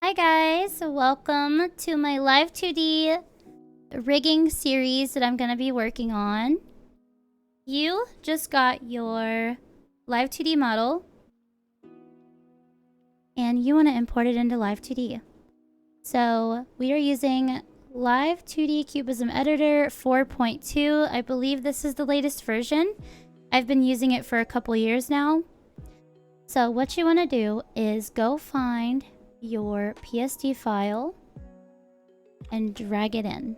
Hi guys, welcome to my Live2D rigging series that I'm going to be working on. You just got your Live2D model and you want to import it into Live2D. So we are using Live2D Cubism Editor 4.2. I believe this is the latest version. I've been using it for a couple years now. So what you want to do is go find your PSD file and drag it in.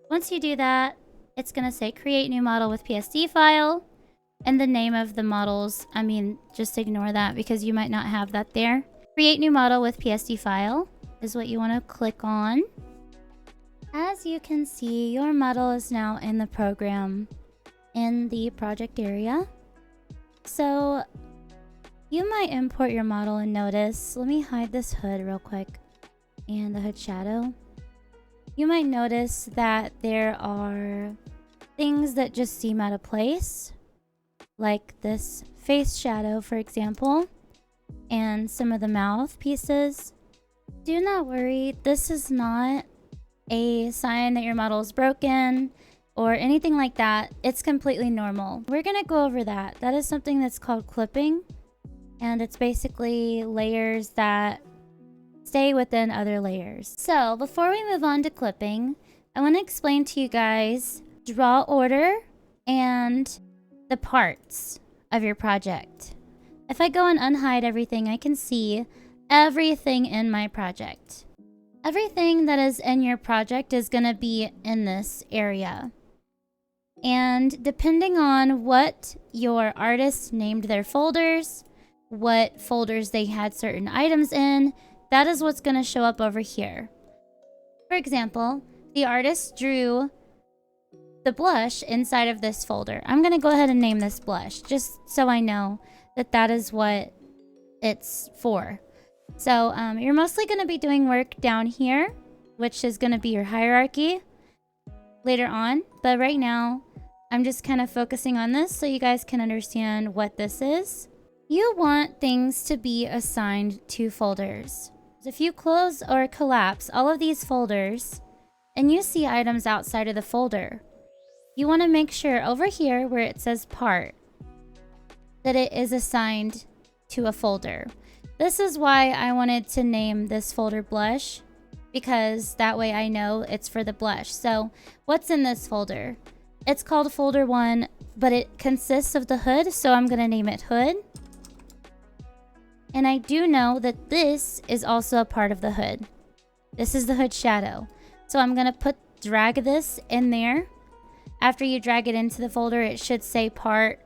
Once you do that, it's going to say create new model with PSD file, and the name of the models, just ignore that because you might not have that there. Create new model with PSD file is what you want to click on. As you can see, your model is now in the program in the project area. So you might import your model and notice, let me hide this hood real quick and the hood shadow. You might notice that there are things that just seem out of place, like this face shadow, for example, and some of the mouth pieces. Do not worry, this is not a sign that your model is broken or anything like that. It's completely normal. We're gonna go over that. That is something that's called clipping. And it's basically layers that stay within other layers. So before we move on to clipping, I want to explain to you guys draw order and the parts of your project. If I go and unhide everything, I can see everything in my project. Everything that is in your project is going to be in this area. And depending on what your artist named their folders, what folders they had certain items in, that is what's going to show up over here. For example, the artist drew the blush inside of this folder. I'm going to go ahead and name this blush just so I know that that is what it's for. So you're mostly going to be doing work down here, which is going to be your hierarchy later on. But right now, I'm just kind of focusing on this so you guys can understand what this is. You want things to be assigned to folders. If you close or collapse all of these folders and you see items outside of the folder, you want to make sure over here where it says part that it is assigned to a folder. This is why I wanted to name this folder blush, because that way I know it's for the blush. So what's in this folder? It's called folder 1, but it consists of the hood, so I'm going to name it hood. And I do know that this is also a part of the hood. This is the hood shadow. So I'm going to drag this in there. After you drag it into the folder, it should say part.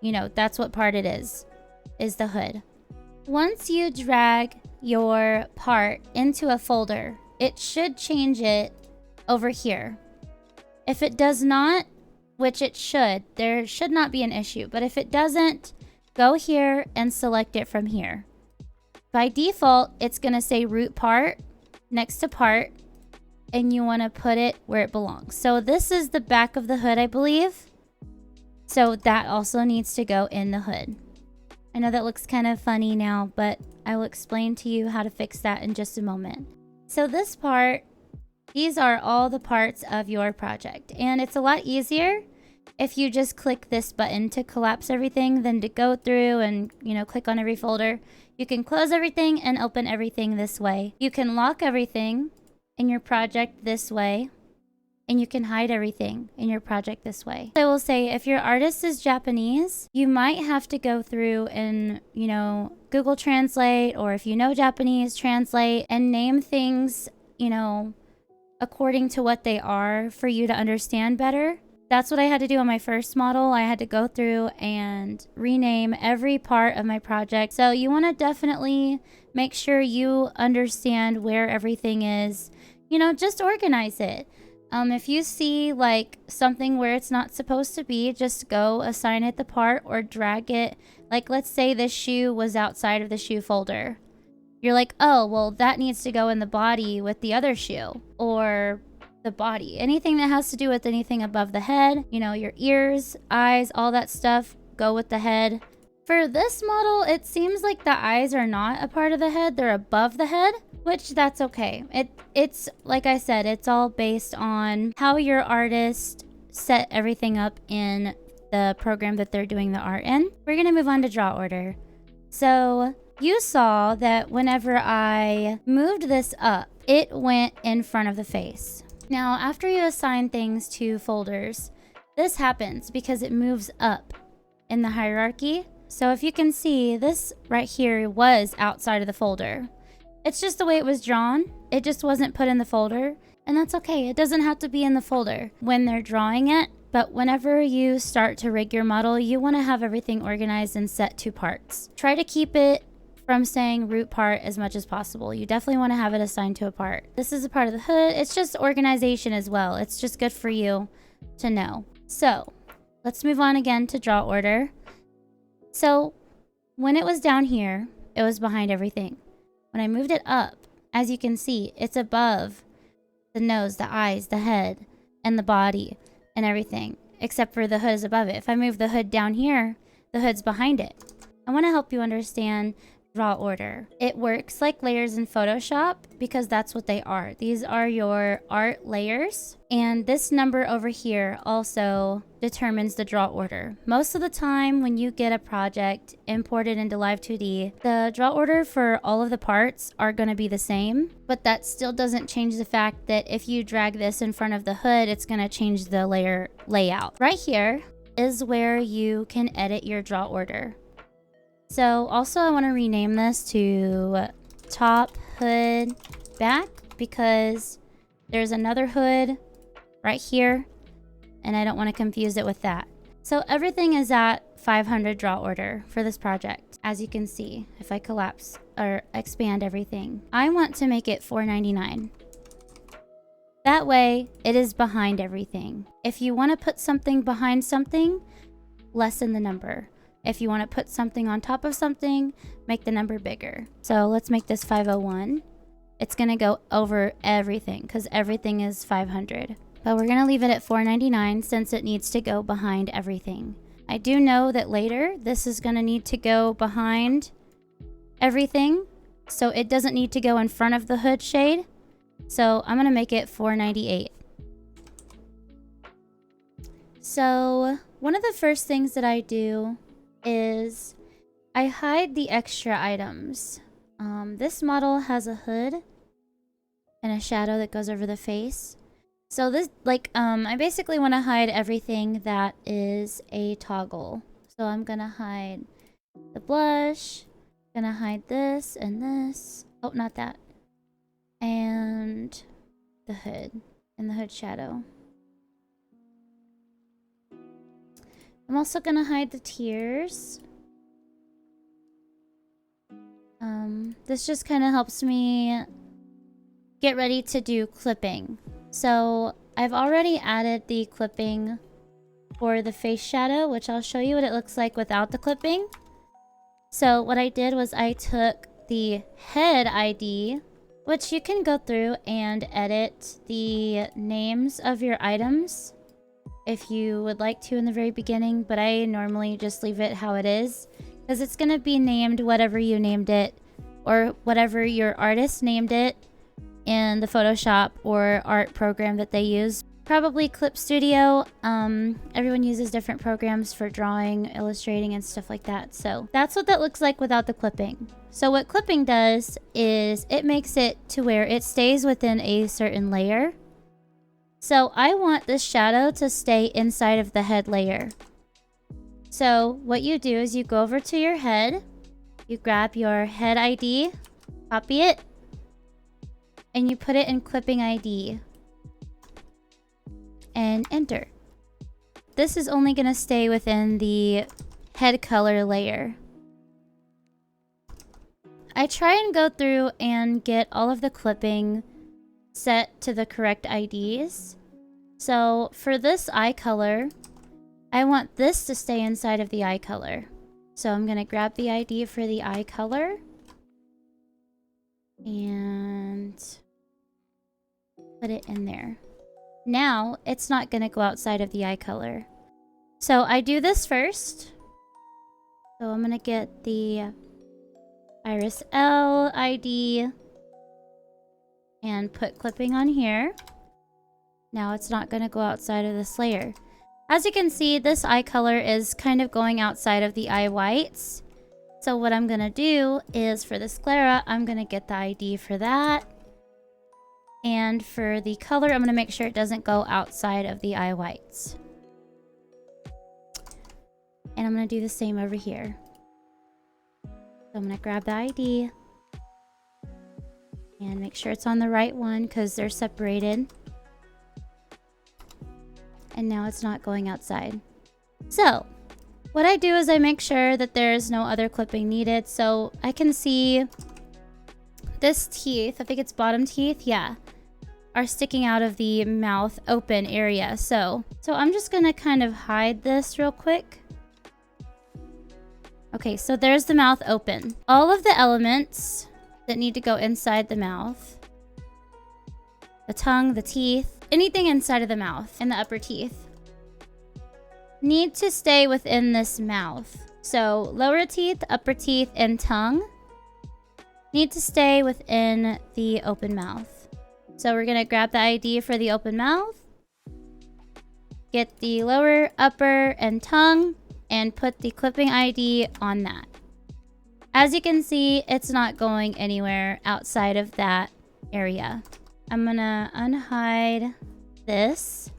You know, that's what part it is the hood. Once you drag your part into a folder, it should change it over here. If it does not, which it should, there should not be an issue. But if it doesn't, go here and select it from here. By default, it's going to say root part next to part, and you want to put it where it belongs. So this is the back of the hood, I believe. So that also needs to go in the hood. I know that looks kind of funny now, but I will explain to you how to fix that in just a moment. So this part, these are all the parts of your project, and it's a lot easier if you just click this button to collapse everything than to go through and, click on every folder. You can close everything and open everything this way. You can lock everything in your project this way, and you can hide everything in your project this way. I will say, if your artist is Japanese, you might have to go through and, Google Translate, or if you know Japanese, translate and name things, according to what they are for you to understand better. That's what I had to do on my first model. I had to go through and rename every part of my project. So you want to definitely make sure you understand where everything is. Just organize it. If you see like something where it's not supposed to be, just go assign it the part or drag it. Like, let's say this shoe was outside of the shoe folder. You're like, oh, well, that needs to go in the body with the other shoe, or the body. Anything that has to do with anything above the head, your ears, eyes, all that stuff, go with the head. For this model, it seems like the eyes are not a part of the head. They're above the head, which that's okay. It's like I said, it's all based on how your artist set everything up in the program that they're doing the art in. We're gonna move on to draw order. So you saw that whenever I moved this up, it went in front of the face. Now, after you assign things to folders, this happens because it moves up in the hierarchy. So if you can see, this right here was outside of the folder. It's just the way it was drawn. It just wasn't put in the folder, and that's okay. It doesn't have to be in the folder when they're drawing it, but whenever you start to rig your model, you want to have everything organized and set to parts. Try to keep it from saying root part as much as possible. You definitely want to have it assigned to a part. This is a part of the hood. It's just organization as well. It's just good for you to know. So let's move on again to draw order. So when it was down here, it was behind everything. When I moved it up, as you can see, it's above the nose, the eyes, the head, and the body, and everything, except for the hood is above it. If I move the hood down here, the hood's behind it. I want to help you understand draw order. It works like layers in Photoshop because that's what they are. These are your art layers, and this number over here also determines the draw order. Most of the time when you get a project imported into Live2D, the draw order for all of the parts are going to be the same, but that still doesn't change the fact that if you drag this in front of the hood, it's going to change the layer layout. Right here is where you can edit your draw order. So also I want to rename this to top hood back because there's another hood right here and I don't want to confuse it with that. So everything is at 500 draw order for this project. As you can see, if I collapse or expand everything, I want to make it 499. That way it is behind everything. If you want to put something behind something, lessen the number. If you want to put something on top of something, make the number bigger. So let's make this 501. It's going to go over everything because everything is 500. But we're going to leave it at 499 since it needs to go behind everything. I do know that later this is going to need to go behind everything. So it doesn't need to go in front of the hood shade. So I'm going to make it 498. So one of the first things that I do is I hide the extra items. This model has a hood and a shadow that goes over the face. So this, I basically want to hide everything that is a toggle. So I'm gonna hide the blush, gonna hide this and this. Oh, not that. And the hood and the hood shadow. I'm also gonna hide the tears. This just kind of helps me get ready to do clipping. So I've already added the clipping for the face shadow, which I'll show you what it looks like without the clipping. So what I did was I took the head ID, which you can go through and edit the names of your items if you would like to in the very beginning, but I normally just leave it how it is because it's going to be named whatever you named it or whatever your artist named it in the Photoshop or art program that they use. Probably Clip Studio. Everyone uses different programs for drawing, illustrating, and stuff like that. So that's what that looks like without the clipping. So what clipping does is it makes it to where it stays within a certain layer. So I want this shadow to stay inside of the head layer. So what you do is you go over to your head, you grab your head ID, copy it, and you put it in clipping ID and enter. This is only going to stay within the head color layer. I try and go through and get all of the clipping set to the correct IDs. So for this eye color, I want this to stay inside of the eye color. So I'm going to grab the ID for the eye color and put it in there. Now it's not going to go outside of the eye color. So I do this first. So I'm gonna get the Iris L ID and put clipping on here. Now it's not gonna go outside of this layer. As you can see, this eye color is kind of going outside of the eye whites. So what I'm gonna do is for the sclera, I'm gonna get the ID for that. And for the color, I'm gonna make sure it doesn't go outside of the eye whites. And I'm gonna do the same over here. So I'm gonna grab the ID and make sure it's on the right one because they're separated. And now it's not going outside. So what I do is I make sure that there's no other clipping needed. So I can see this teeth, I think it's bottom teeth, yeah, are sticking out of the mouth open area. So I'm just gonna kind of hide this real quick. Okay, so there's the mouth open. All of the elements that need to go inside the mouth, the tongue, the teeth, anything inside of the mouth and the upper teeth need to stay within this mouth. So lower teeth, upper teeth, and tongue need to stay within the open mouth. So we're gonna grab the ID for the open mouth, get the lower, upper, and tongue, and put the clipping ID on that. As you can see, it's not going anywhere outside of that area. I'm gonna unhide this.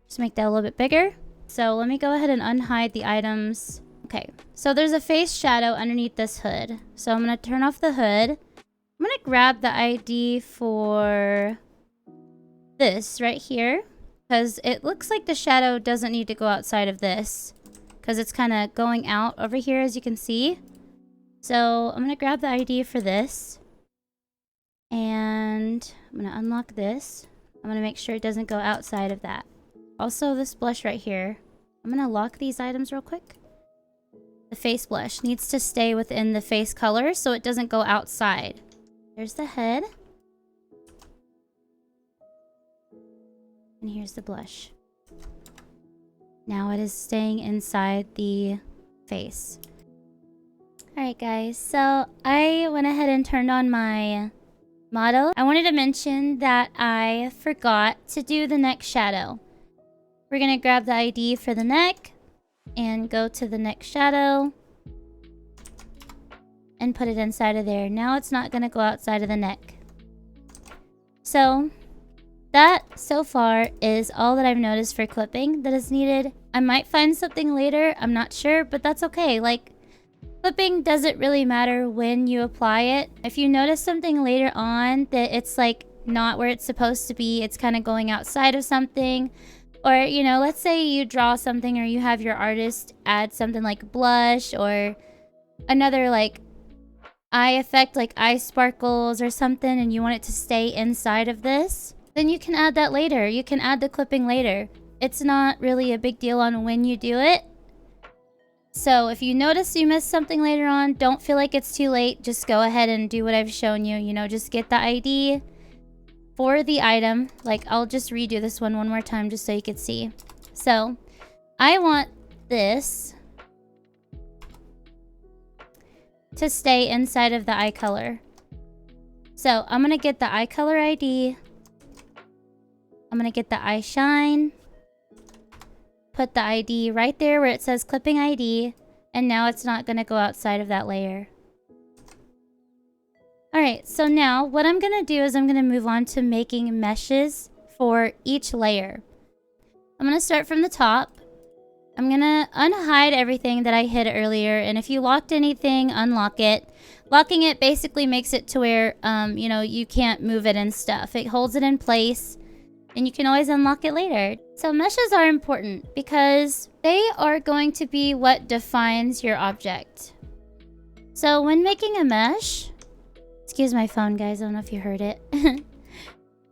Just make that a little bit bigger. So let me go ahead and unhide the items. Okay, so there's a face shadow underneath this hood. So I'm gonna turn off the hood. I'm gonna grab the ID for this right here, because it looks like the shadow doesn't need to go outside of this, because it's kind of going out over here, as you can see. So I'm gonna grab the ID for this, and I'm gonna unlock this. I'm gonna make sure it doesn't go outside of that. Also, this blush right here, I'm gonna lock these items real quick. The face blush needs to stay within the face color so it doesn't go outside. There's the head. And here's the blush. Now it is staying inside the face. Alright guys, so I went ahead and turned on my model. I wanted to mention that I forgot to do the neck shadow. We're gonna grab the ID for the neck and go to the neck shadow and put it inside of there. Now it's not gonna go outside of the neck. So that so far is all that I've noticed for clipping that is needed. I might find something later, I'm not sure, but that's okay. Like, clipping doesn't really matter when you apply it. If you notice something later on that it's like not where it's supposed to be, it's kind of going outside of something, or you know, let's say you draw something or you have your artist add something like blush or another like eye effect like eye sparkles or something, and you want it to stay inside of this, then you can add that later. You can add the clipping later. It's not really a big deal on when you do it. So if you notice you missed something later on, don't feel like it's too late. Just go ahead and do what I've shown you. You know, just get the ID for the item. Like, I'll just redo this one more time just so you can see. So I want this to stay inside of the eye color. So I'm gonna get the eye color ID. I'm gonna get the eye shine. Put the ID right there where it says clipping ID. And now it's not gonna go outside of that layer. Alright, so now what I'm gonna do is I'm gonna move on to making meshes for each layer. I'm gonna start from the top. I'm gonna unhide everything that I hid earlier, and if you locked anything, unlock it. Locking it basically makes it to where, you know, you can't move it and stuff. It holds it in place, and you can always unlock it later. So meshes are important because they are going to be what defines your object. So when making a mesh, excuse my phone guys, I don't know if you heard it.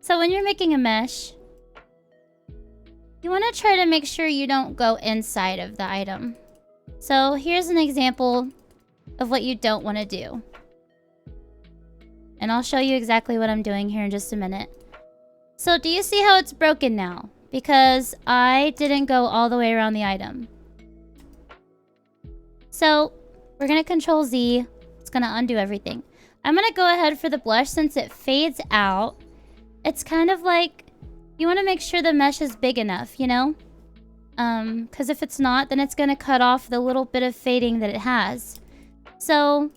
So when you're making a mesh, you want to try to make sure you don't go inside of the item. So here's an example of what you don't want to do. And I'll show you exactly what I'm doing here in just a minute. So do you see how it's broken now? because I didn't go all the way around the item. So we're gonna Control Z. It's gonna undo everything. I'm gonna go ahead for the blush since it fades out. It's kind of like, you wanna make sure the mesh is big enough, you know? Because if it's not, then it's gonna cut off the little bit of fading that it has. So,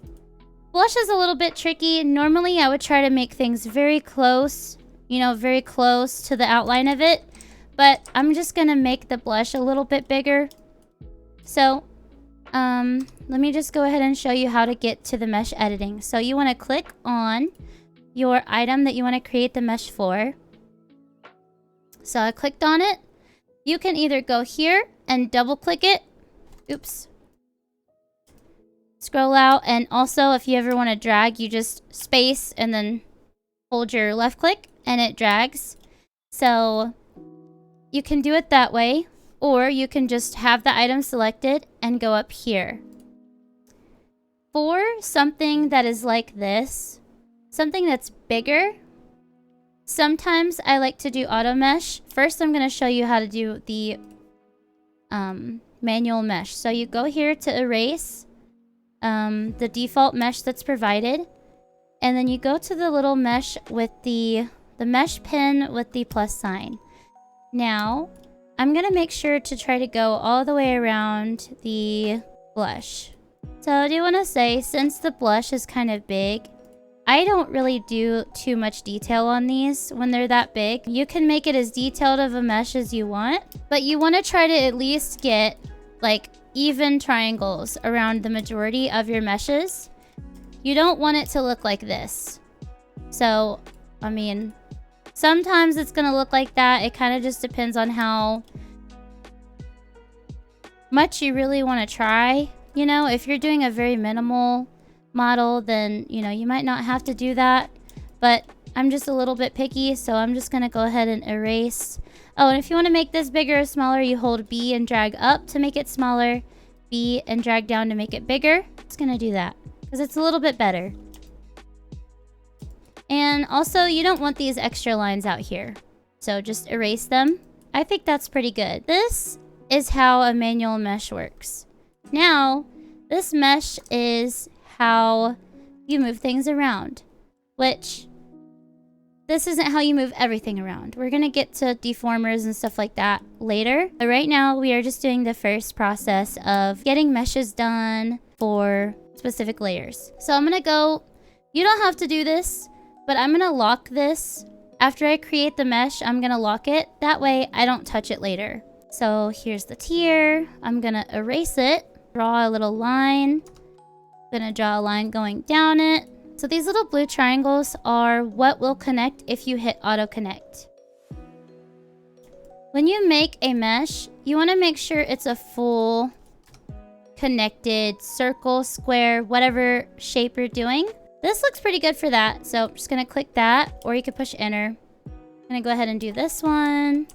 blush is a little bit tricky. Normally, I would try to make things very close, you know, very close to the outline of it. But I'm just gonna make the blush a little bit bigger. So, let me just go ahead and show you how to get to the mesh editing. So you wanna click on your item that you wanna create the mesh for. So I clicked on it. You can either go here and double click it. Oops. Scroll out, and also if you ever want to drag, you just space and then hold your left click and it drags. So you can do it that way, or you can just have the item selected and go up here. For something that is like this, something that's bigger, sometimes I like to do auto mesh. First, I'm going to show you how to do the manual mesh. So you go here to erase the default mesh that's provided. And then you go to the little mesh with the mesh pin with the plus sign. Now, I'm going to make sure to try to go all the way around the blush. So I do want to say, since the blush is kind of big, I don't really do too much detail on these when they're that big. You can make it as detailed of a mesh as you want, but you want to try to at least get like even triangles around the majority of your meshes. You don't want it to look like this. So, I mean, sometimes it's going to look like that. It kind of just depends on how much you really want to try. You know, if you're doing a very minimal model, then, you know, you might not have to do that. But I'm just a little bit picky, so I'm just going to go ahead and erase. Oh, and if you want to make this bigger or smaller, you hold B and drag up to make it smaller. B and drag down to make it bigger. It's going to do that because it's a little bit better. And also, you don't want these extra lines out here. So just erase them. I think that's pretty good. This is how a manual mesh works. Now, this mesh is how you move things around, which this isn't how you move everything around. We're gonna get to deformers and stuff like that later. But right now, we are just doing the first process of getting meshes done for specific layers. So I'm gonna go, you don't have to do this, but I'm gonna lock this. After I create the mesh, I'm gonna lock it. That way I don't touch it later. So here's the tier. I'm gonna erase it, draw a little line. Gonna draw a line going down it. So these little blue triangles are what will connect if you hit auto connect. When you make a mesh, you wanna make sure it's a full connected circle, square, whatever shape you're doing. This looks pretty good for that. So I'm just gonna click that, or you could push enter. I'm gonna go ahead and do this one.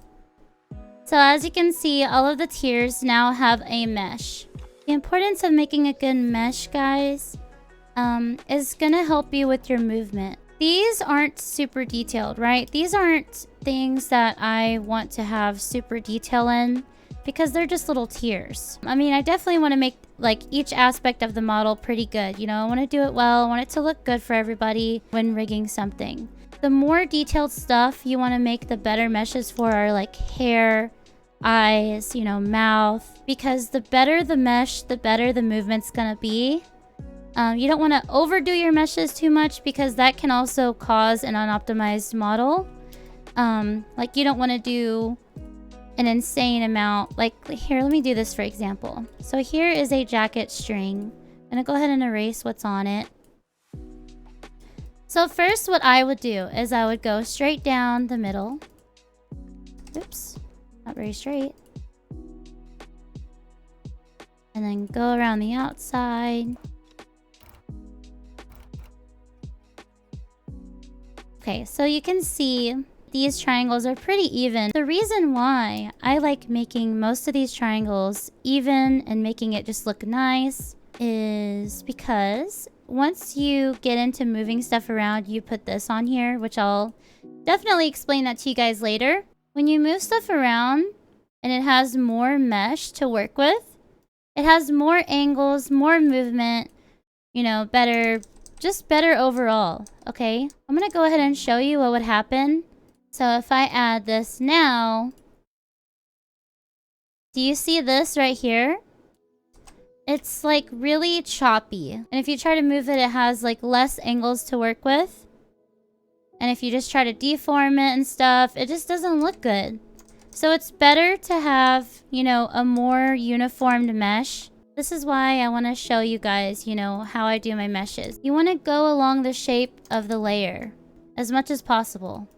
So as you can see, all of the tiers now have a mesh. The importance of making a good mesh, guys, is gonna help you with your movement. These aren't super detailed, right? These aren't things that I want to have super detail in because they're just little tiers. I mean, I definitely want to make like each aspect of the model pretty good. You know, I want to do it well. I want it to look good for everybody when rigging something. The more detailed stuff you want to make, the better meshes for are like hair, eyes, you know, mouth, because the better the mesh, the better the movement's gonna be. You don't want to overdo your meshes too much because that can also cause an unoptimized model. Like you don't want to do an insane amount. Like here, let me do this for example. So here is a jacket string. I'm gonna go ahead and erase what's on it. So first what I would do is I would go straight down the middle. Oops. Not very straight. And then go around the outside. Okay, so you can see these triangles are pretty even. The reason why I like making most of these triangles even and making it just look nice is because once you get into moving stuff around, you put this on here, which I'll definitely explain that to you guys later. when you move stuff around and it has more mesh to work with, it has more angles, more movement, you know, better, just better overall, okay? I'm gonna go ahead and show you what would happen. So if I add this now, do you see this right here? It's like really choppy. And if you try to move it, it has like less angles to work with. And if you just try to deform it and stuff, it just doesn't look good. So it's better to have, you know, a more uniformed mesh. This is why I want to show you guys, you know, how I do my meshes. You want to go along the shape of the layer as much as possible.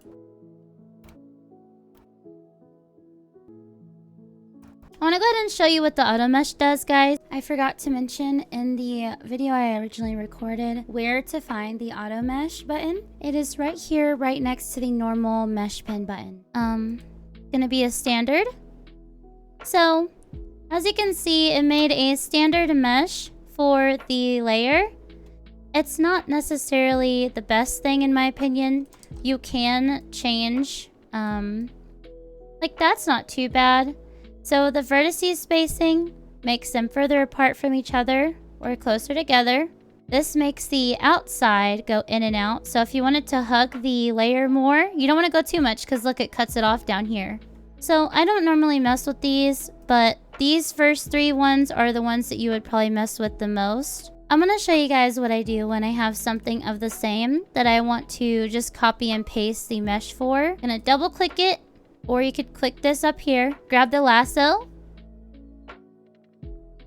I want to go ahead and show you what the auto mesh does, guys. I forgot to mention in the video I originally recorded where to find the auto mesh button. It is right here, right next to the normal mesh pen button. Gonna be a standard. So, as you can see, it made a standard mesh for the layer. It's not necessarily the best thing in my opinion. You can change, like that's not too bad. So the vertices spacing makes them further apart from each other or closer together. This makes the outside go in and out. So if you wanted to hug the layer more, you don't want to go too much because look, it cuts it off down here. So I don't normally mess with these, but these first three ones are the ones that you would probably mess with the most. I'm going to show you guys what I do when I have something of the same that I want to just copy and paste the mesh for. I'm going to double click it. Or you could click this up here, grab the lasso,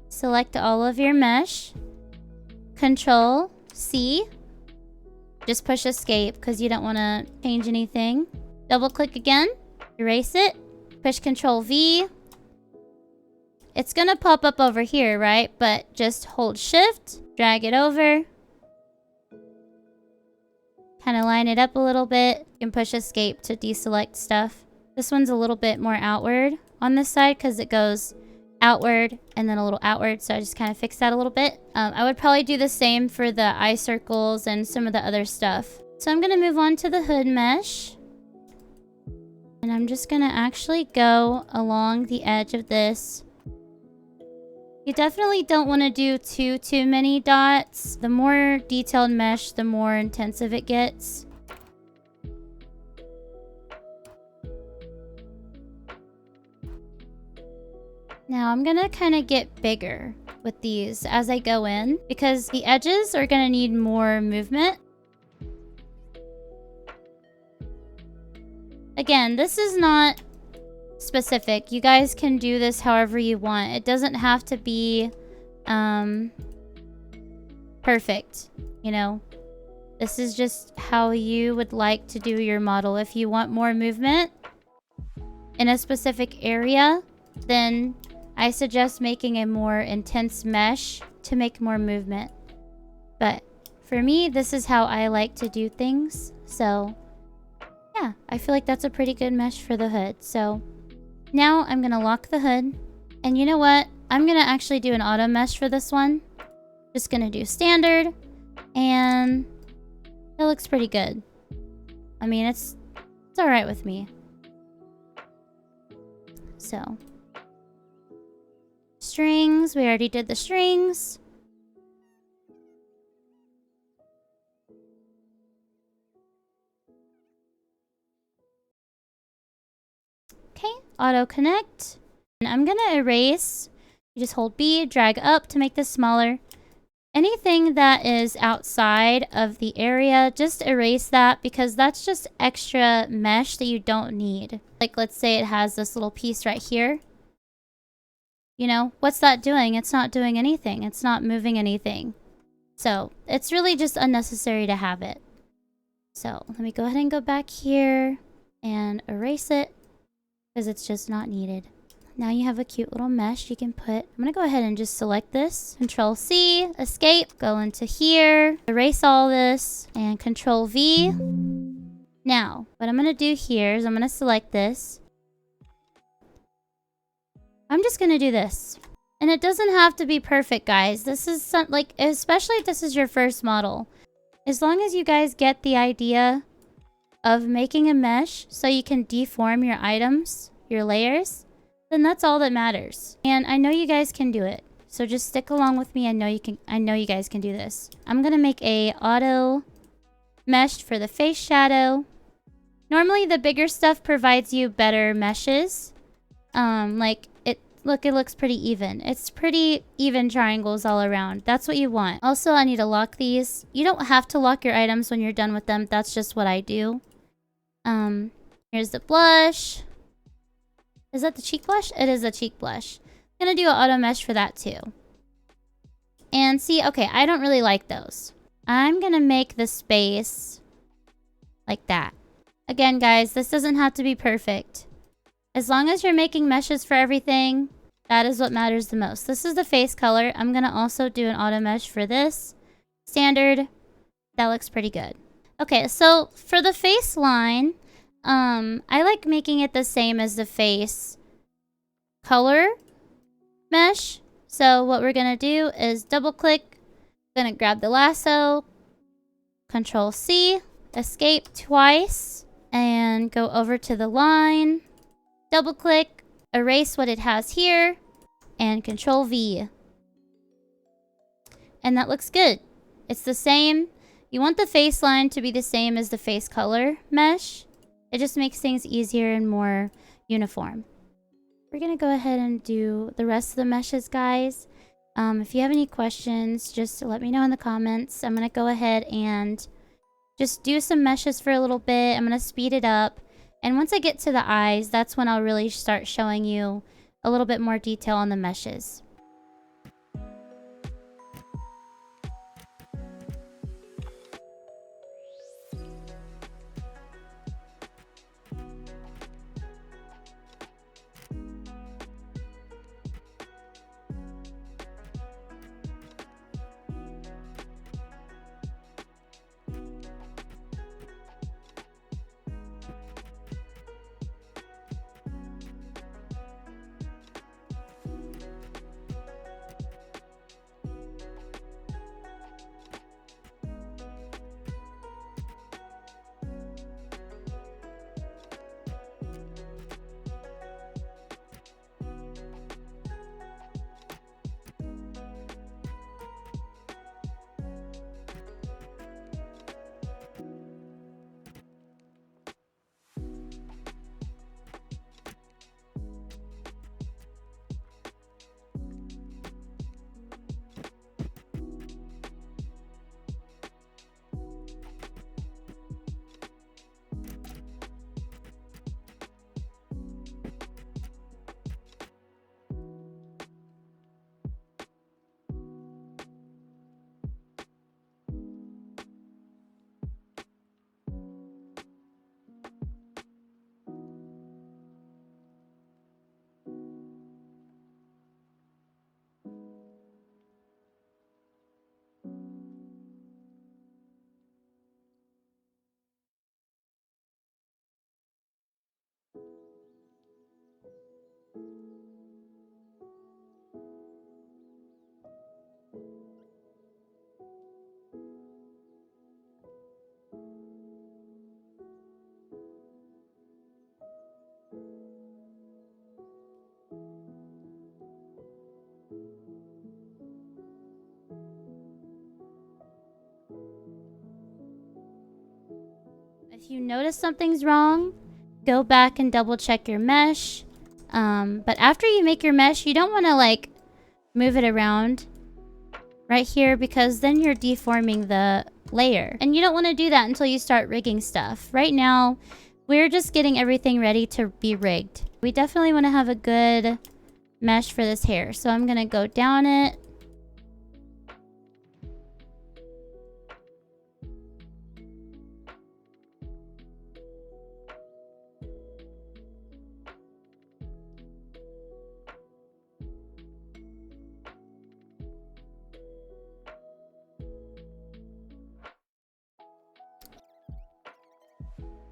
select all of your mesh, Control C, just push escape because you don't want to change anything. Double click again, erase it, push Control V. It's going to pop up over here, right? But just hold Shift, drag it over, kind of line it up a little bit. You can push escape to deselect stuff. This one's a little bit more outward on this side because it goes outward and then a little outward. So I just kind of fixed that a little bit. I would probably do the same for the eye circles and some of the other stuff. So I'm going to move on to the hood mesh. And I'm just going to actually go along the edge of this. You definitely don't want to do too many dots. The more detailed mesh, the more intensive it gets. Now I'm gonna kind of get bigger with these as I go in because the edges are gonna need more movement. Again, this is not specific. You guys can do this however you want. It doesn't have to be perfect, you know. This is just how you would like to do your model. If you want more movement in a specific area, then I suggest making a more intense mesh to make more movement. But for me, this is how I like to do things. So yeah, I feel like that's a pretty good mesh for the hood. So now I'm going to lock the hood. And you know what? I'm going to actually do an auto mesh for this one. Just going to do standard. And it looks pretty good. I mean, it's all right with me. So strings, we already did the strings. Okay, auto connect. And I'm gonna erase. You just hold B, drag up to make this smaller. Anything that is outside of the area, just erase that because that's just extra mesh that you don't need. Like let's say it has this little piece right here. You know, what's that doing? It's not doing anything. It's not moving anything. So it's really just unnecessary to have it. So let me go ahead and go back here and erase it because it's just not needed. Now you have a cute little mesh you can put. I'm going to go ahead and just select this. Control C, escape, go into here, erase all this, and Control V. Now, what I'm going to do here is I'm going to select this. I'm just going to do this. And it doesn't have to be perfect, guys. This is like, especially if this is your first model. As long as you guys get the idea of making a mesh so you can deform your items, your layers, then that's all that matters. And I know you guys can do it. So just stick along with me. I know you guys can do this. I'm gonna make a auto mesh for the face shadow. Normally the bigger stuff provides you better meshes. Look, it looks pretty even. It's pretty even triangles all around. That's what you want. Also, I need to lock these. You don't have to lock your items when you're done with them. That's just what I do. Here's the blush. Is that the cheek blush? It is a cheek blush. I'm gonna do an auto mesh for that too. And see, okay, I don't really like those. I'm gonna make the space like that. Again, guys, this doesn't have to be perfect. As long as you're making meshes for everything, that is what matters the most. This is the face color. I'm gonna also do an auto mesh for this. Standard. That looks pretty good. Okay, so for the face line, I like making it the same as the face color mesh. So what we're gonna do is double click. Gonna grab the lasso, Control C, escape twice, and go over to the line. Double click, erase what it has here, and Control V. And that looks good. It's the same. You want the face line to be the same as the face color mesh. It just makes things easier and more uniform. We're gonna go ahead and do the rest of the meshes, guys. If you have any questions, just let me know in the comments. I'm gonna go ahead and just do some meshes for a little bit. I'm gonna speed it up. And once I get to the eyes, that's when I'll really start showing you a little bit more detail on the meshes. If you notice something's wrong, go back and double check your mesh. But after you make your mesh, you don't want to like move it around right here because then you're deforming the layer. And you don't want to do that until you start rigging stuff. Right now, we're just getting everything ready to be rigged. We definitely want to have a good mesh for this hair. So I'm going to go down it.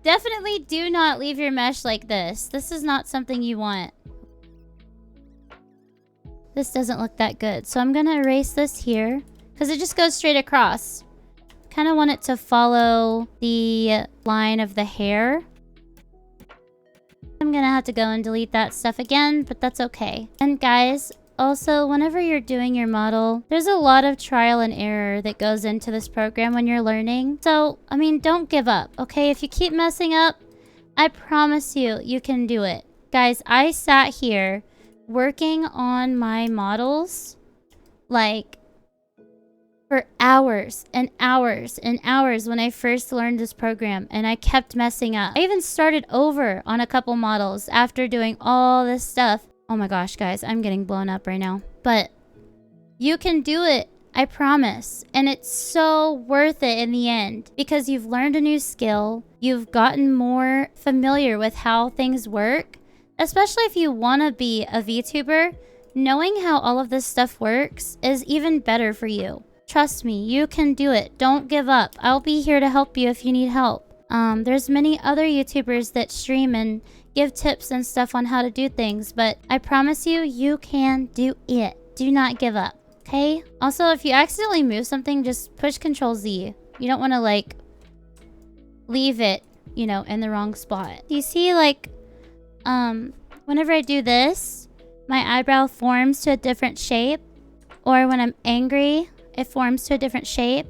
Definitely do not leave your mesh like this. This is not something you want. This doesn't look that good. So I'm going to erase this here because it just goes straight across. kind of want it to follow the line of the hair. I'm gonna have to go and delete that stuff again, but that's okay. And guys, also, whenever you're doing your model, there's a lot of trial and error that goes into this program when you're learning. So, I mean, don't give up, okay? If you keep messing up, I promise you, you can do it. Guys, I sat here working on my models, like, for hours and hours and hours when I first learned this program, and I kept messing up. I even started over on a couple models after doing all this stuff. Oh my gosh, guys, I'm getting blown up right now. But you can do it, I promise. And it's so worth it in the end because you've learned a new skill. You've gotten more familiar with how things work, especially if you want to be a VTuber. Knowing how all of this stuff works is even better for you. Trust me, you can do it. Don't give up. I'll be here to help you if you need help. There's many other YouTubers that stream and give tips and stuff on how to do things, but I promise you, you can do it. Do not give up, okay? Also, if you accidentally move something, just push Control Z. You don't want to, like, leave it, you know, in the wrong spot. You see, like, whenever I do this, my eyebrow forms to a different shape, or when I'm angry, it forms to a different shape.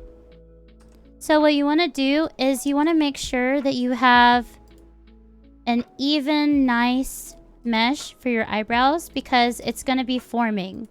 So what you want to do is you want to make sure that you have an even, nice mesh for your eyebrows because it's going to be forming.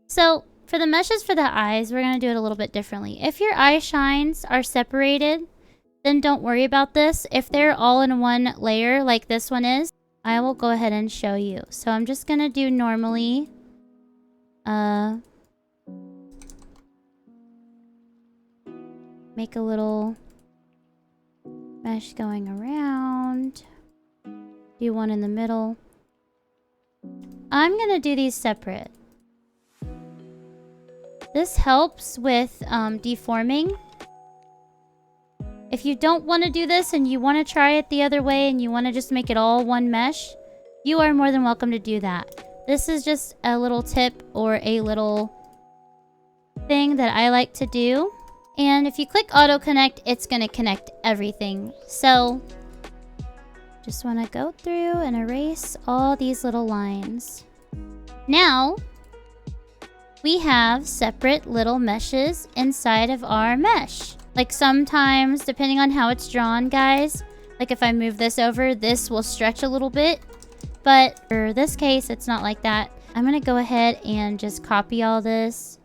So for the meshes for the eyes, we're going to do it a little bit differently. If your eye shines are separated, then don't worry about this. If they're all in one layer like this one is, I will go ahead and show you. So I'm just going to do normally. Make a little mesh going around. Do one in the middle. I'm going to do these separate. This helps with deforming. If you don't want to do this and you want to try it the other way and you want to just make it all one mesh, you are more than welcome to do that. This is just a little tip or a little thing that I like to do. And if you click auto connect, it's going to connect everything. So just want to go through and erase all these little lines. Now we have separate little meshes inside of our mesh. Like sometimes, depending on how it's drawn, guys, like if I move this over, this will stretch a little bit. But for this case, it's not like that. I'm going to go ahead and just copy all this.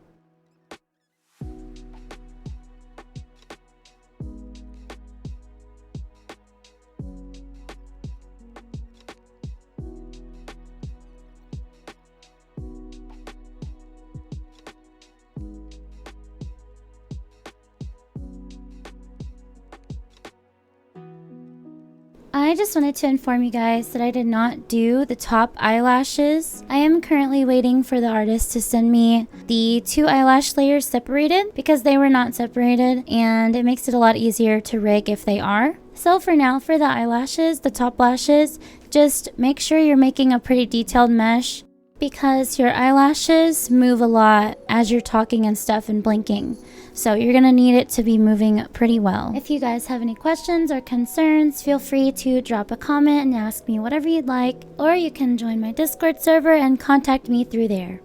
I just wanted to inform you guys that I did not do the top eyelashes. I am currently waiting for the artist to send me the 2 eyelash layers separated because they were not separated and it makes it a lot easier to rig if they are. So for now, for the eyelashes, the top lashes, just make sure you're making a pretty detailed mesh because your eyelashes move a lot as you're talking and stuff and blinking. So you're gonna need it to be moving pretty well. If you guys have any questions or concerns, feel free to drop a comment and ask me whatever you'd like, or you can join my Discord server and contact me through there.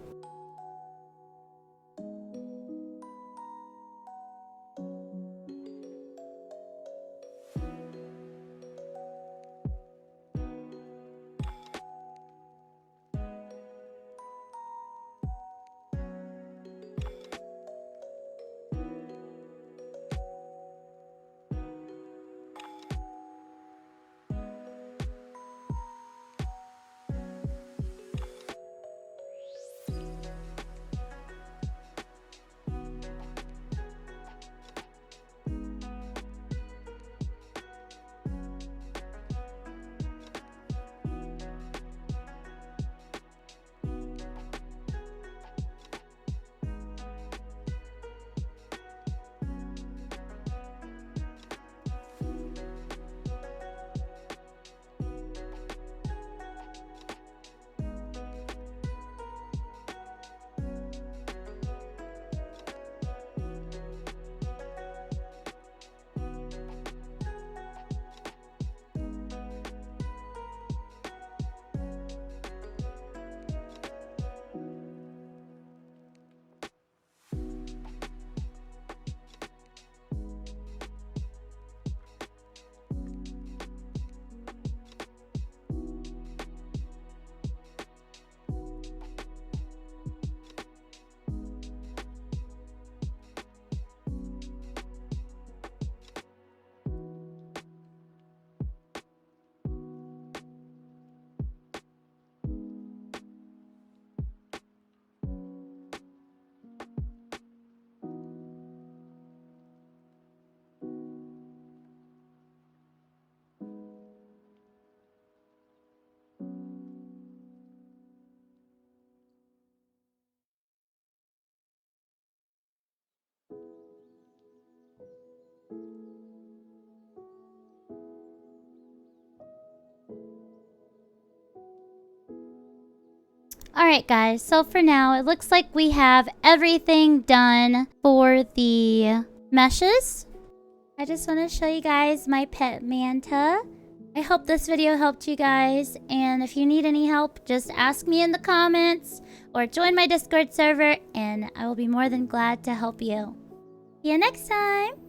Alright guys, so for now, it looks like we have everything done for the meshes. I just want to show you guys my pet manta. I hope this video helped you guys, and if you need any help, just ask me in the comments or join my Discord server, and I will be more than glad to help you. See you next time!